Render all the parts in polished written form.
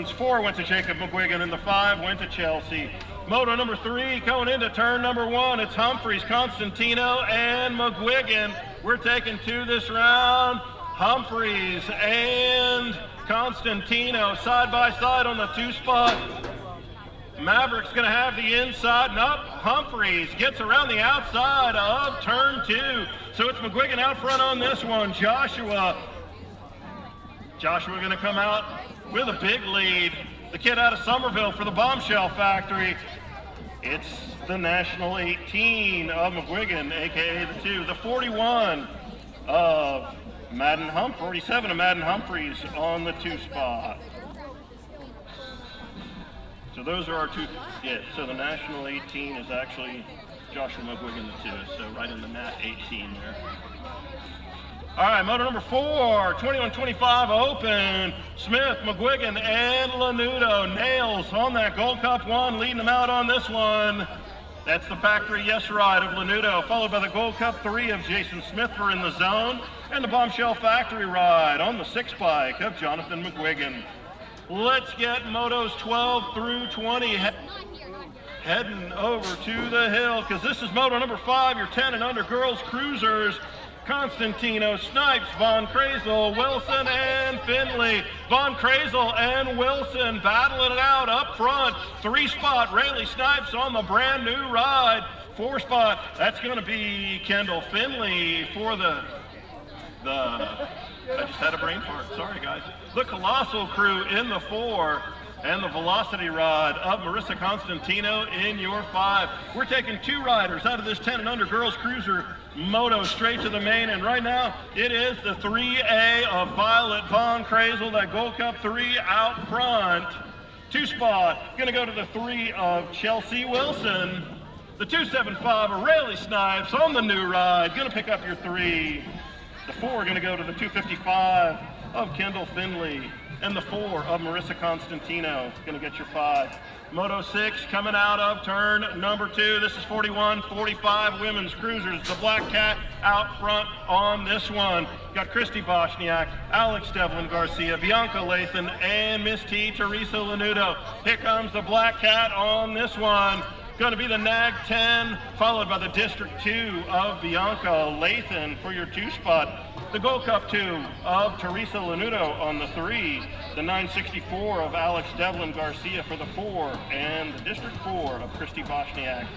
4 went to Jacob McGuigan, and the 5 went to Chelsea. Moto number 3 going into turn number 1. It's Humphreys, Constantino, and McGuigan. We're taking 2 this round. Humphreys and Constantino side by side on the 2 spot. Maverick's going to have the inside, and up Humphreys gets around the outside of turn 2. So it's McGuigan out front on this one. Joshua going to come out with a big lead. The kid out of Somerville for the Bombshell Factory. It's the National 18 of McGuigan, aka the 2. The 41 of Madden 47 of Madden Humphreys on the 2 spot. So those are our 2. Yeah, so the National 18 is actually Joshua McGuigan, the 2. So right in the Nat 18 there. All right, moto number 4, 21-25 open. Smith, McGuigan, and Lanudo. Nails on that Gold Cup 1, leading them out on this one. That's the Factory Yes ride of Lanudo, followed by the Gold Cup 3 of Jason Smith for In the Zone, and the Bombshell Factory ride on the 6 bike of Jonathan McGuigan. Let's get motos 12 through 20 heading over to the hill, because this is moto number 5, your 10 and under girls cruisers. Constantino, Snipes, Von Krazel, Wilson, and Finley. Von Krazel and Wilson battling it out up front. 3 spot, Rayleigh Snipes on the brand new ride. 4 spot, that's going to be Kendall Finley for the I just had a brain fart, sorry guys. The Colossal Crew in the 4. And the Velocity ride of Marissa Constantino in your 5. We're taking 2 riders out of this 10 and under girls cruiser moto straight to the main, and right now it is the 3A of Violet Von Krazel, that Gold Cup 3 out front. 2 spot, gonna go to the 3 of Chelsea Wilson. The 275 of Rayleigh Snipes on the new ride, gonna pick up your 3. The 4 gonna go to the 255 of Kendall Finley. And the 4 of Marissa Constantino, going to get your 5. Moto 6 coming out of turn number 2. This is 41-45 women's cruisers. The Black Cat out front on this one. Got Christy Boshniak, Alex Devlin Garcia, Bianca Lathan, and Miss T, Teresa Lanudo. Here comes the Black Cat on this one. Going to be the Nag 10, followed by the District 2 of Bianca Lathan for your 2 spot. The Gold Cup 2 of Teresa Lanudo on the 3. The 964 of Alex Devlin Garcia for the 4. And the District 4 of Christy Boshniak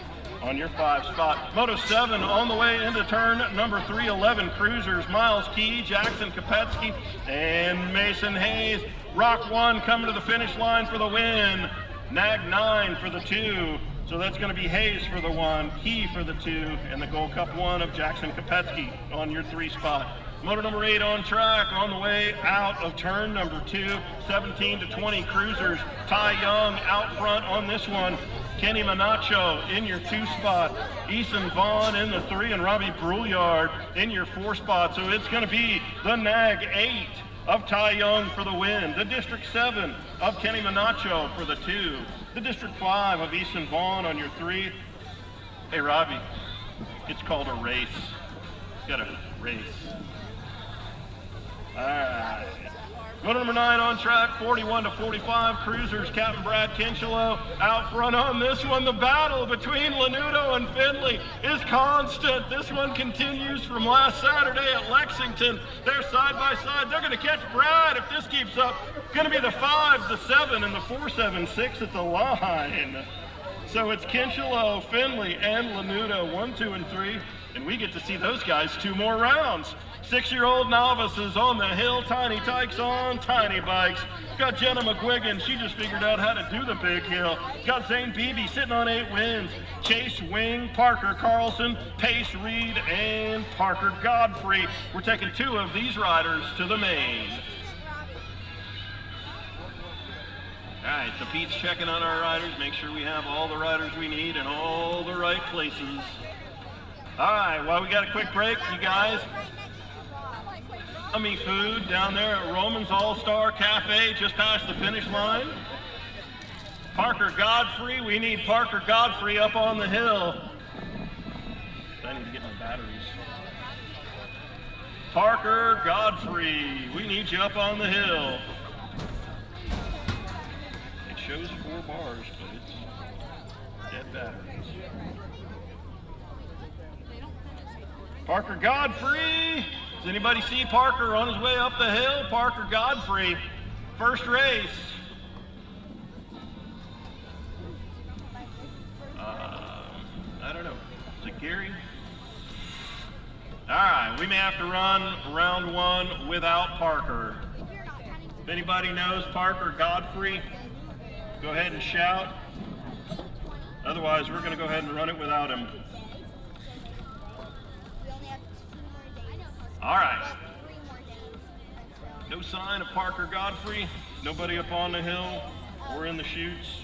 on your 5 spot. Moto 7 on the way into turn number 311 cruisers. Miles Key, Jackson Kopetsky, and Mason Hayes. Rock 1 coming to the finish line for the win. Nag 9 for the 2. So that's going to be Hayes for the 1, Key for the 2, and the Gold Cup 1 of Jackson Kopetsky on your 3 spot. Motor number 8 on track on the way out of turn number 2, 17-20 cruisers. Ty Young out front on this one. Kenny Manacho in your 2 spot. Eason Vaughn in the 3, and Robbie Brouillard in your 4 spot. So it's going to be the Nag 8 of Ty Young for the win. The District 7 of Kenny Manacho for the 2. The District 5 of Eason Vaughn on your 3. Hey Robbie, it's called a race. Got a race. Alright. Motor number 9 on track, 41-45 cruisers. Captain Brad Kinchelow out front on this one. The battle between Lanudo and Finley is constant. This one continues from last Saturday at Lexington. They're side by side. They're going to catch Brad if this keeps up. Going to be the 5, the 7, and the 476 at the line. So it's Kinchelow, Finley, and Lanudo, 1, 2, and 3. And we get to see those guys 2 more rounds. 6-year-old novices on the hill, Tiny Tykes on tiny bikes. Got Jenna McGuigan, she just figured out how to do the big hill. Got Zane Beebe sitting on 8 wins. Chase Wing, Parker Carlson, Pace Reed, and Parker Godfrey. We're taking 2 of these riders to the main. All right, so Pete's checking on our riders, make sure we have all the riders we need in all the right places. All right, well, we got a quick break, you guys. Yummy food down there at Roman's All-Star Cafe just past the finish line. Parker Godfrey, we need Parker Godfrey up on the hill. I need to get my batteries. Parker Godfrey, we need you up on the hill. shows 4 bars, but it's dead batteries. Parker Godfrey. Does anybody see Parker on his way up the hill? Parker Godfrey, first race. I don't know. Is it Gary? All right, we may have to run round 1 without Parker. If anybody knows Parker Godfrey, go ahead and shout. Otherwise, we're going to go ahead and run it without him. All right. No sign of Parker Godfrey. Nobody up on the hill or in the chutes.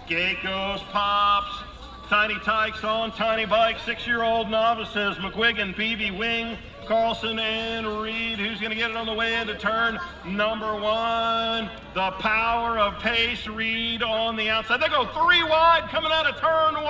Gate goes, pops. Tiny Tykes on Tiny Bike. 6-year-old novices. McGuigan, Beebe, Wing, Carlson, and Reed. Who's going to get it on the way into turn number 1? The power of Pace Reed on the outside. They go 3 wide coming out of turn 1.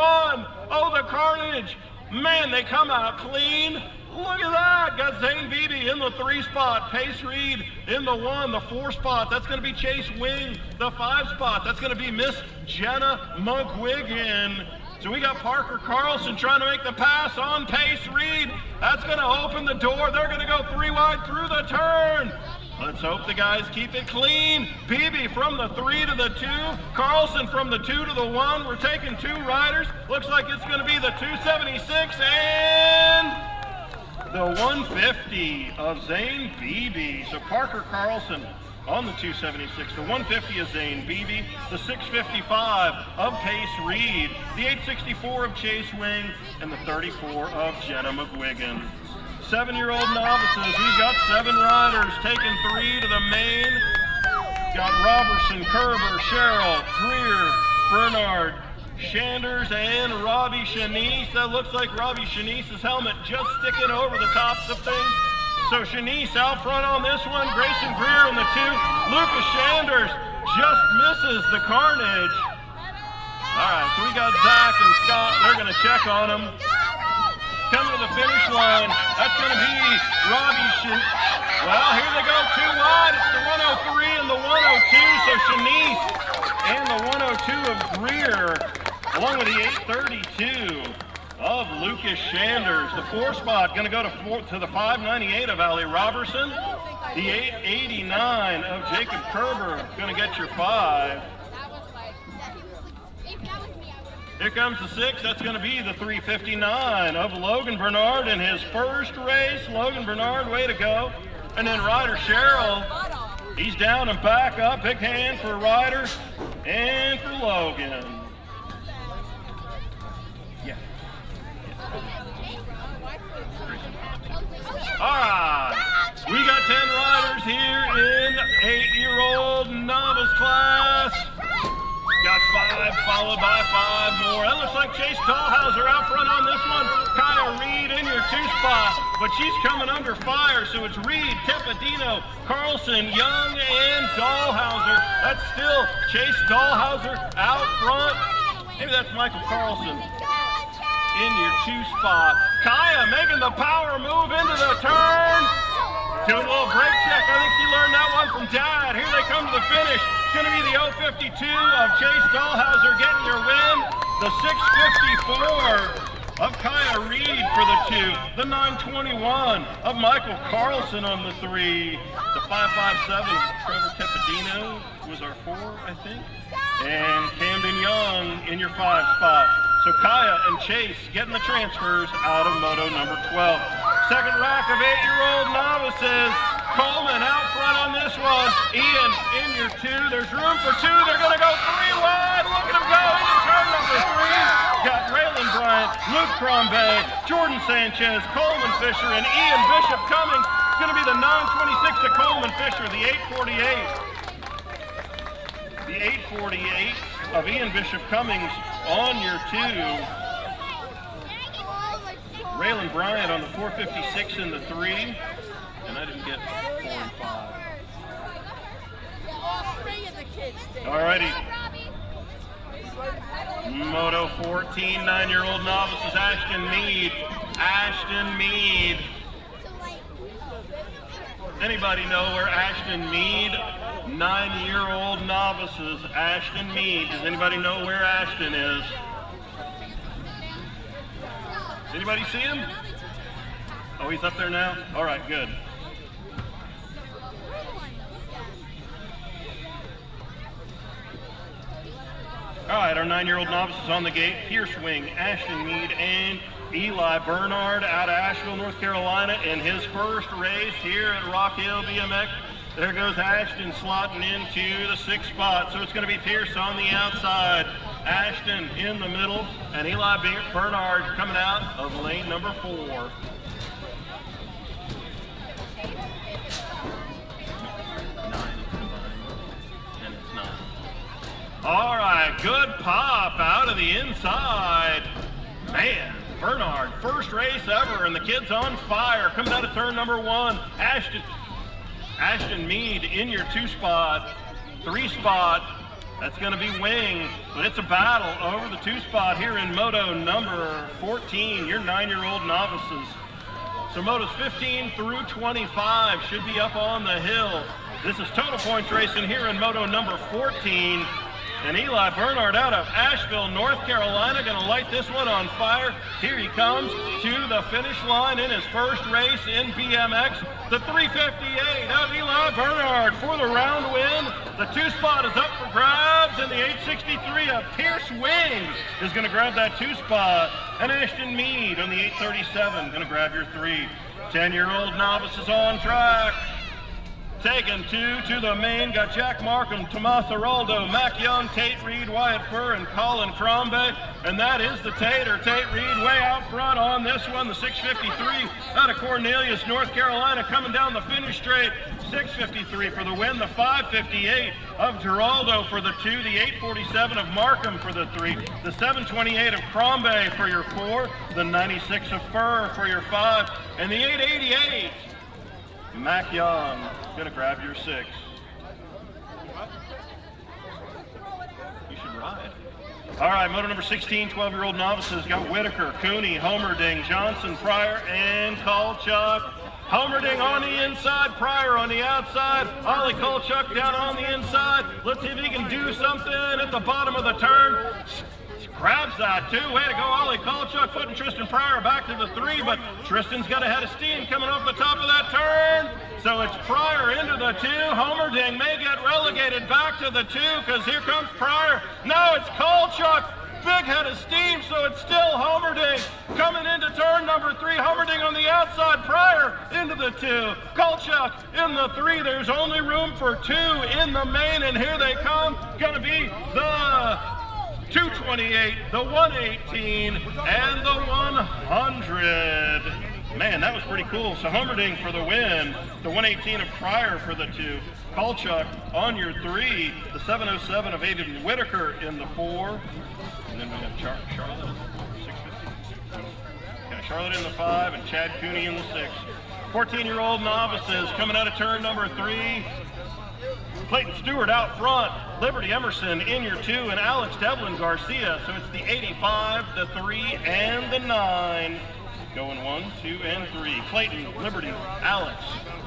Oh, the carnage. Man, they come out clean. Look at that. Got Zane Beebe in the 3 spot. Pace Reed in the 1, the 4 spot. That's going to be Chase Wing, the 5 spot. That's going to be Miss Jenna McGuigan. So we got Parker Carlson trying to make the pass on Pace Reed. That's going to open the door. They're going to go 3 wide through the turn. Let's hope the guys keep it clean. Beebe from the 3 to the 2. Carlson from the 2 to the 1. We're taking 2 riders. Looks like it's going to be the 276 and the 150 of Zane Beebe. So Parker Carlson on the 276. The 150 is Zane Beebe. The 655 of Pace Reed. The 864 of Chase Wing. And the 34 of Jenna McGuigan. 7-year-old novices. We've got 7 riders taking 3 to the main. Got Robertson, Kerber, Sherrill, Greer, Bernard, Shanders, and Robbie Shanice. That looks like Robbie Shanice's helmet just sticking over the tops of things. So Shanice out front on this one. Grayson Greer in the 2. Lucas Shanders just misses the carnage. All right, so we got Zach and Scott. They're going to check on him. Coming to the finish line. That's going to be Robbie Shanice. Well, here they go 2 wide. It's the 103 and the 102. So Shanice and the 102 of Greer, along with the 832 of Lucas Shanders. The 4 spot going to go to the 598 of Ali Robertson. The 889 of Jacob Kerber going to get your 5. Here comes the 6. That's going to be the 359 of Logan Bernard in his first race. Logan Bernard, way to go. And then Ryder Sherrill, he's down and back up. Big hand for Ryder and for Logan. All right, we got 10 riders here in 8-year-old novice class. Got 5 followed by 5 more. That looks like Chase Dahlhauser out front on this one. Kaya Reed in your 2 spot, but she's coming under fire, so it's Reed, Teppadino, Carlson, Young, and Dahlhauser. That's still Chase Dahlhauser out front. Maybe that's Michael Carlson in your 2 spot. Kaya making the power move into the turn. Doing a little brake check. I think she learned that one from Dad. Here they come to the finish. It's going to be the 052 of Chase Dahlhauser getting your win. The 654 of Kaya Reed for the 2. The 921 of Michael Carlson on the 3. The 557 of Trevor Teppadino was our 4, I think. And Camden Young in your 5 spot. So Kaya and Chase getting the transfers out of moto number 12. Second rack of 8-year-old novices. Coleman out front on this one. Ian in your 2. There's room for 2. They're going to go 3 wide. Look at them go into turn number 3. Got Raylan Bryant, Luke Crombay, Jordan Sanchez, Coleman Fisher, and Ian Bishop Cummings. It's going to be the 926 to Coleman Fisher, the 848. The 848 of Ian Bishop Cummings on your 2. Raylan Bryant on the 456 in the 3. And I didn't get 4 and 5. Alrighty. Moto 14, 9-year-old novices Ashton Mead Ashton Mead. Anybody know where Ashton Mead, 9-year-old novices, Ashton Mead. Does anybody know where Ashton is? Anybody see him? Oh, he's up there now? All right, good. All right, our 9-year-old novices on the gate. Pierce Wing, Ashton Mead, and Eli Bernard out of Asheville, North Carolina, in his first race here at Rock Hill BMX. There goes Ashton slotting into the 6th spot. So it's going to be Pierce on the outside, Ashton in the middle, and Eli Bernard coming out of lane number 4. All right, good pop out of the inside. Man, Bernard, first race ever, and the kid's on fire. Coming out of turn number 1, Ashton Mead in your 2 spot, 3 spot. That's going to be Wing, but it's a battle over the 2 spot here in moto number 14, your 9-year-old novices. So motos 15 through 25 should be up on the hill. This is total points racing here in moto number 14. And Eli Bernard out of Asheville, North Carolina, going to light this one on fire. Here he comes to the finish line in his first race in BMX. The 358 of Eli Bernard for the round win. The 2 spot is up for grabs, and the 863 of Pierce Wing is going to grab that 2 spot. And Ashton Mead on the 837 going to grab your 3. 10-year-old novices on track. Taking 2 to the main, got Jack Markham, Tomas Araldo, Mac Young, Tate Reed, Wyatt Furr, and Colin Crombie. And that is the Tater. Tate Reed way out front on this one, the 653 out of Cornelius, North Carolina, coming down the finish straight. 653 for the win, the 558 of Geraldo for the 2, the 847 of Markham for the 3, the 728 of Crombie for your 4, the 96 of Furr for your 5, and the 888 Mac Young gonna grab your 6. You should ride. All right, moto number 16, 12-year-old novices got Whitaker, Cooney, Homerding, Johnson, Pryor, and Kolchuk. Homerding on the inside, Pryor on the outside, Ollie Kolchuk down on the inside. Let's see if he can do something at the bottom of the turn. Grabs that 2. Way to go, Ollie Kolchuk, putting Tristan Pryor back to the 3, but Tristan's got a head of steam coming off the top of that turn. So it's Pryor into the 2. Homerding may get relegated back to the 2 because here comes Pryor. No, it's Kolchuk. Big head of steam, so it's still Homerding coming into turn number 3. Homerding on the outside, Pryor into the 2. Kolchuk in the 3. There's only room for 2 in the main, and here they come. Gonna be the 228, the 118, and the 100. Man, that was pretty cool. So Homerding for the win, the 118 of Pryor for the 2. Kolchuk on your 3, the 707 of Aiden Whitaker in the 4. And then we got Charlotte, 650. Got Charlotte in the 5 and Chad Cooney in the 6. 14-year-old novices coming out of turn number 3. Clayton Stewart out front, Liberty Emerson in your 2, and Alex Devlin Garcia. So it's the 85, the 3, and the 9. Going 1, 2, and 3. Clayton, Liberty, Alex,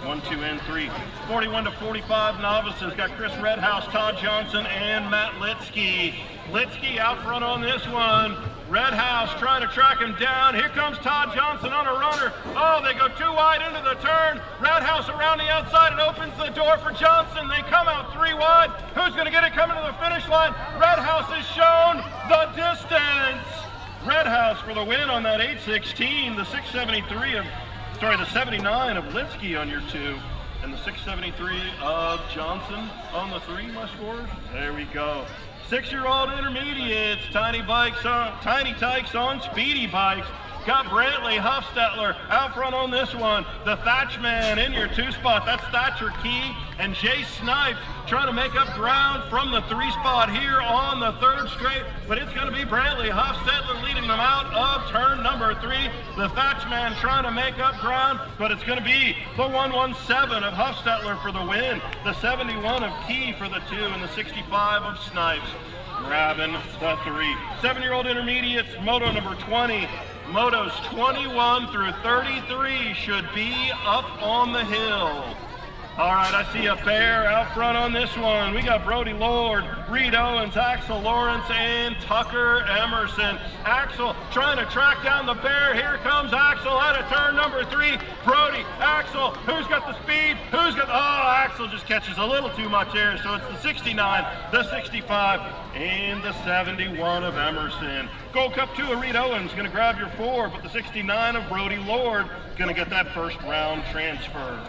1, 2, and 3. 41 to 45 novices got Chris Redhouse, Todd Johnson, and Matt Litsky. Litsky out front on this one. Redhouse trying to track him down. Here comes Todd Johnson on a runner. Oh, they go too wide into the turn. Redhouse around the outside and opens the door for Johnson. They come out 3 wide. Who's going to get it coming to the finish line? Redhouse has shown the distance. Redhouse for the win on that 816. The 79 of Litsky on your 2. And the 673 of Johnson on the 3, my scores. There we go. 6-year-old intermediates, Tiny Tykes on speedy bikes. Got Brantley Huffstetler out front on this one. The Thatchman in your 2 spot. That's Thatcher Key and Jay Snipes trying to make up ground from the 3 spot here on the 3rd straight. But it's going to be Brantley Huffstetler leading them out of turn number 3. The Thatchman trying to make up ground, but it's going to be the 117 of Huffstetler for the win. The 71 of Key for the 2 and the 65 of Snipes. grabbing the 3. 7-year-old intermediates, moto number 20. Motos 21 through 33 should be up on the hill. All right, I see a pair out front on this one. We got Brody Lord, Reed Owens, Axel Lawrence, and Tucker Emerson. Axel trying to track down the pair. Here comes Axel out of turn number 3. Brody, Axel, who's got the speed? Who's got, oh, Axel just catches a little too much air. So it's the 69, the 65, and the 71 of Emerson. Gold Cup 2 of Reed Owens going to grab your 4, but the 69 of Brody Lord going to get that first round transfer.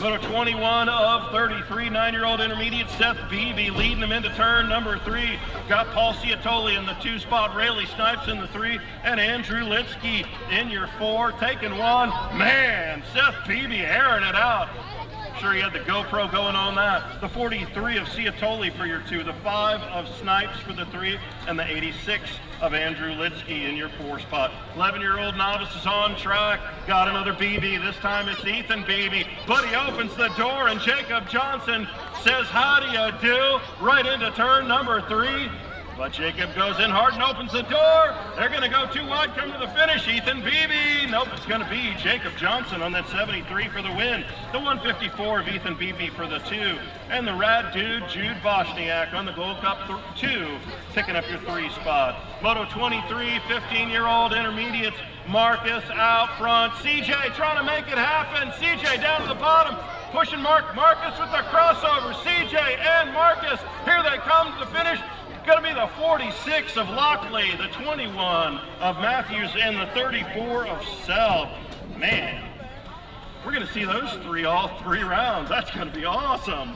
Moto 21 of 33, 9-year-old intermediate, Seth Beebe leading them into turn number 3. Got Paul Ciatoli in the 2 spot, Rayleigh Snipes in the 3, and Andrew Litsky in your 4, taking 1. Man, Seth Beebe airing it out. Sure he had the GoPro going on that. The 43 of Ciatoli for your 2, the 5 of Snipes for the 3, and the 86 of Andrew Litsky in your 4 spot. 11-year-old novice is on track. Got another BB. This time it's Ethan Beebe. But he opens the door and Jacob Johnson says, how do you do? Right into turn number 3. But Jacob goes in hard and opens the door. They're going to go too wide, come to the finish. Ethan Beebe. Nope, it's going to be Jacob Johnson on that 73 for the win. The 154 of Ethan Beebe for the 2. And the rad dude, Jude Boshniak on the Gold Cup 2, picking up your 3 spot. Moto 23, 15-year-old intermediates, Marcus out front. CJ trying to make it happen. CJ down to the bottom. Pushing Marcus with the crossover. CJ and Marcus, here they come to the finish. Going to be the 46 of Lockley, the 21 of Matthews, and the 34 of Self. Man, we're going to see those 3 all 3 rounds. That's going to be awesome.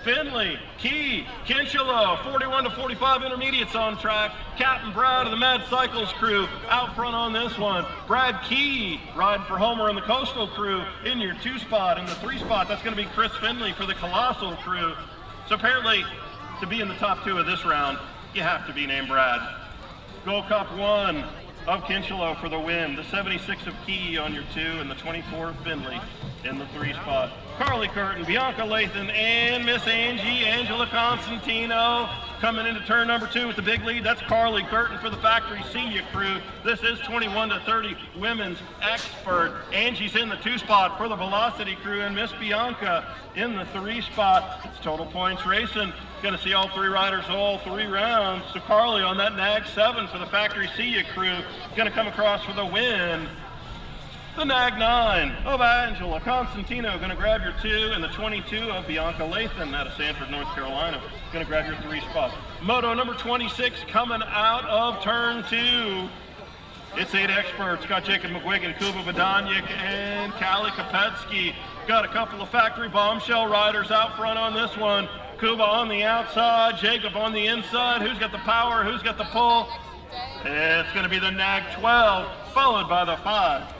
Finley, Key, Kinchelo, 41 to 45 intermediates on track. Captain Brad of the Mad Cycles crew out front on this one. Brad Key riding for Homer and the Coastal crew in your 2 spot. In the 3 spot, that's going to be Chris Finley for the Colossal crew. So apparently, to be in the top 2 of this round, you have to be named Brad. Gold Cup 1 of Kinchelo for the win. The 76 of Key on your 2, and the 24 of Finley in the 3 spot. Carly Curtin, Bianca Lathan, and Miss Angie, Angela Constantino coming into turn number 2 with the big lead. That's Carly Curtin for the Factory Senior crew. This is 21 to 30 women's expert. Angie's in the 2 spot for the Velocity crew, and Miss Bianca in the 3 spot. It's Total Points Racing. Going to see all 3 riders all 3 rounds. So Carly on that Nag 7 for the Factory Senior crew. Going to come across for the win. The Nag 9 of Angela Constantino going to grab your 2, and the 22 of Bianca Lathan out of Sanford, North Carolina, going to grab your 3 spot. Moto number 26 coming out of turn 2. It's 8 experts. Got Jacob McGuigan, Kuba Badanyik, and Callie Kopetsky. Got a couple of factory bombshell riders out front on this one. Kuba on the outside, Jacob on the inside. Who's got the power? Who's got the pull? It's going to be the Nag 12, followed by the 5.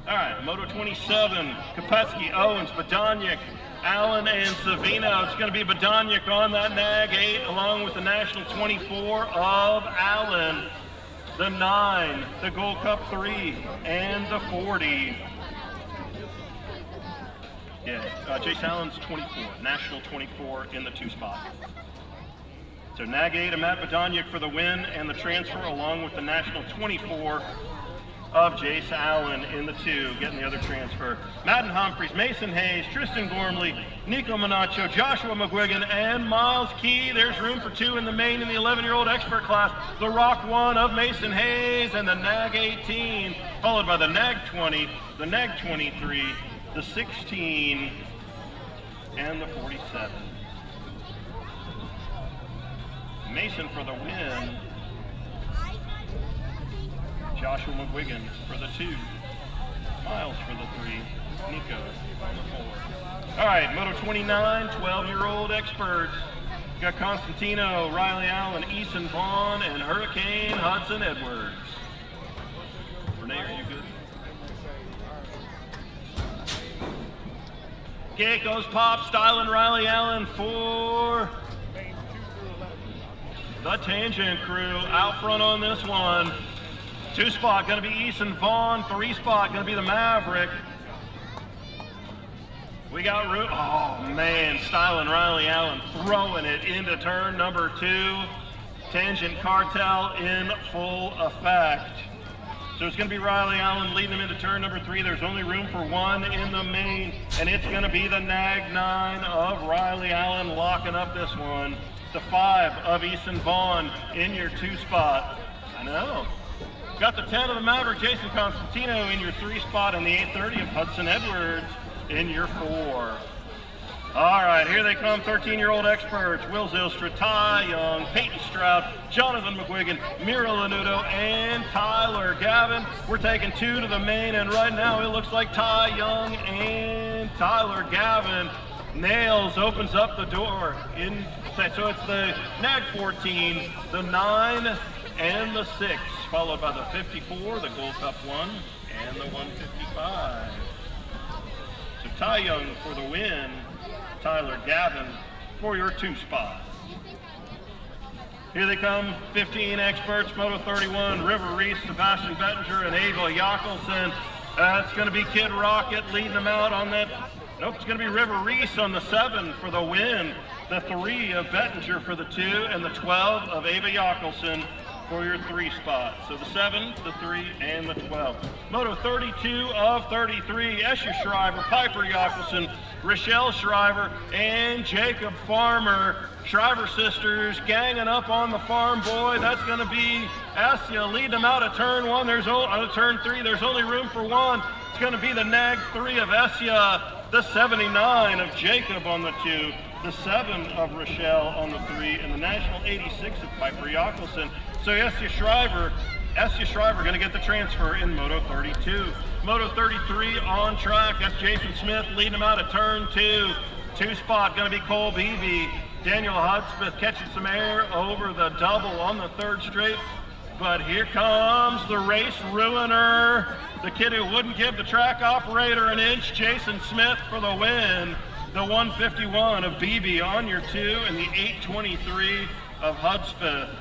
All right, Moto 27, Kopetsky, Owens, Badanyik, Allen, and Savino. It's going to be Badanyik on that Nag 8, along with the National 24 of Allen, the 9, the Gold Cup 3, and the 40. Yeah, Jace Allen's 24, National 24 in the 2 spot. So Nag 8 and Matt Badanyik for the win and the transfer, along with the National 24 of Jace Allen in the 2, getting the other transfer. Madden Humphreys, Mason Hayes, Tristan Gormley, Nico Monacho, Joshua McGuigan, and Miles Key. There's room for 2 in the main in the 11-year-old expert class. The Rock 1 of Mason Hayes and the Nag 18, followed by the Nag 20, the Nag 23, the 16, and the 47. Mason for the win. Joshua McGuigan for the 2, Miles for the 3, Nico on the 4. All right, Moto 29, 12-year-old experts. Got Constantino, Riley Allen, Eason Vaughn, and Hurricane Hudson Edwards. Renee, are you good? Geckos Pop, Styling Riley Allen for The Tangent Crew out front on this one. 2 spot going to be Easton Vaughn. 3 spot going to be the Maverick. We got oh man, Styling Riley Allen throwing it into turn number 2. Tangent Cartel in full effect. So it's going to be Riley Allen leading him into turn number 3. There's only room for 1 in the main, and it's going to be the Nag 9 of Riley Allen locking up this one. The 5 of Easton Vaughn in your 2 spot. I know. Got the 10 of the Maverick, Jason Constantino in your 3 spot, and the 830 of Hudson Edwards in your 4. All right, here they come, 13-year-old experts. Will Zylstra, Ty Young, Peyton Stroud, Jonathan McGuigan, Mira Lanudo, and Tyler Gavin. We're taking 2 to the main, and right now it looks like Ty Young and Tyler Gavin. Nails opens up the door. So it's the Nag 14, the 9, and the 6, followed by the 54, the Gold Cup 1, and the 155. So Ty Young for the win, Tyler Gavin for your 2 spot. Here they come, 15 experts, Moto 31, River Reese, Sebastian Bettinger, and Ava Jackelson. It's going to be Kid Rocket leading them out on that. Nope, it's going to be River Reese on the 7 for the win, the 3 of Bettinger for the 2, and the 12 of Ava Jackelson for your 3 spot. So the 7, the 3, and the 12. Moto 32 of 33, Escher Shriver, Piper Jackelson, Rochelle Shriver, and Jacob Farmer. Shriver sisters ganging up on the farm boy. That's going to be Assia leading them out of turn 1. Turn 3, there's only room for 1. It's going to be the Nag 3 of Essia, the 79 of Jacob on the 2, the 7 of Rochelle on the 3, and the National 86 of Piper Jackelson. So Essia Shriver going to get the transfer in Moto 32. Moto 33 on track. That's Jason Smith leading him out of turn 2. 2 spot going to be Cole Beebe. Daniel Hudspeth catching some air over the double on the 3rd straight. But here comes the race ruiner. The kid who wouldn't give the track operator an inch, Jason Smith for the win. The 151 of Beebe on your 2, and the 823 of Hudspeth